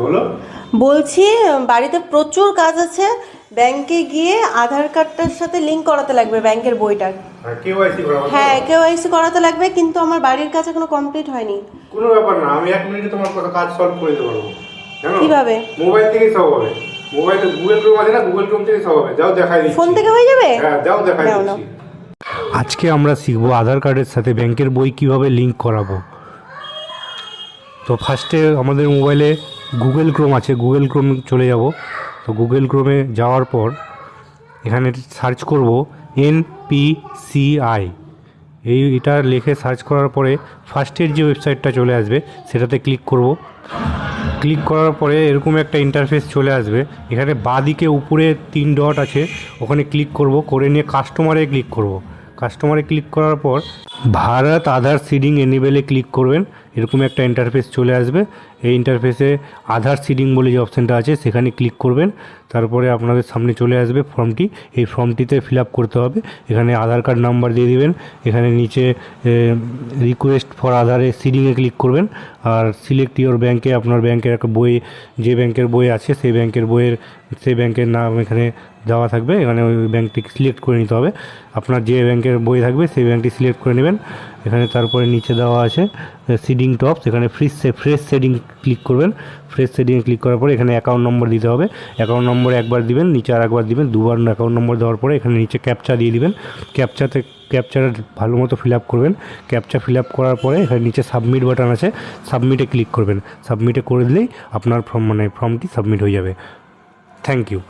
বলো। বলছি বাড়িতে প্রচুর কাজ আছে, ব্যাংকে গিয়ে আধার কার্ডটার সাথে লিংক করাতে লাগবে ব্যাংকের বইটার। কেওয়াইসি করাবো? হ্যাঁ, কেওয়াইসি করাতে লাগবে, কিন্তু আমার বাড়ির কাজ এখনো কমপ্লিট হয়নি। কোনো ব্যাপার না, আমি 1 মিনিটে তোমার কথা কাজ সলভ করে দিতে পারবো। জানো কিভাবে? মোবাইল থেকেই সব হবে। মোবাইলে গুগল ক্রোম আছে না, গুগল ক্রোম থেকে সব হবে। যাও দেখাই দিচ্ছি। ফোন থেকে হয়ে যাবে? হ্যাঁ যাও দেখাই দিচ্ছি। আজকে আমরা শিখবো আধার কার্ডের সাথে ব্যাংকের বই কিভাবে লিংক করাবো। তো ফার্স্টে আমাদের মোবাইলে গুগল ক্রোম আছে, গুগল ক্রোম চলে যাব। তো গুগল ক্রোমে যাওয়ার পর এখানে সার্চ করব NPCI। এটা লিখে সার্চ করার পরে ফার্স্টের যে ওয়েবসাইটটা চলে আসবে সেটাতে ক্লিক করব। ক্লিক করার পরে এরকম একটা ইন্টারফেস চলে আসবে। এখানে বাঁদিকে উপরে 3 ডট আছে, ওখানে ক্লিক করব, করে নিয়ে কাস্টমারে ক্লিক করব। কাস্টমারে ক্লিক করার পর ভারত আধার সিডিং এনেবেলে ক্লিক করবেন। এরকম একটা ইন্টারফেস চলে আসবে। এই ইন্টারফেসে আধার সিডিং বলে যে অপশানটা আছে সেখানে ক্লিক করবেন। তারপরে আপনাদের সামনে চলে আসবে ফর্মটি। এই ফর্মটিতে ফিল আপ করতে হবে। এখানে আধার কার্ড নাম্বার দিয়ে দিবেন। এখানে নিচে রিকোয়েস্ট ফর আধারে সিডিংয়ে ক্লিক করবেন। আর সিলেক্ট ইওর ব্যাংকে, আপনার ব্যাংকের একটা বই, যে ব্যাংকের বই আছে সেই ব্যাংকের নাম এখানে দেওয়া থাকবে। এখানে ওই ব্যাংকটিকে সিলেক্ট করে নিতে হবে। আপনার যে ব্যাংকের বই থাকবে সেই ব্যাংকটি সিলেক্ট করে নেবেন। এখানে তারপরে নিচে দেওয়া আছে সিডিং টপ, সেখানে ফ্রেশ সেডিং ক্লিক করবেন। ফ্রেশ সেডিংয়ে ক্লিক করার পরে এখানে অ্যাকাউন্ট নম্বর দিতে হবে। অ্যাকাউন্ট নম্বর একবার দিবেন, নিচে আর একবার দিবেন, দুবার অ্যাকাউন্ট নম্বর দেওয়ার পরে এখানে নিচে ক্যাপচা দিয়ে দিবেন। ক্যাপচাটা ভালো মতো ফিল আপ করবেন। ক্যাপচা ফিল আপ করার পরে এখানে নিচে সাবমিট বাটন আছে, সাবমিটে ক্লিক করবেন। সাবমিটে করে দিলেই আপনার ফর্মটি সাবমিট হয়ে যাবে। Thank you.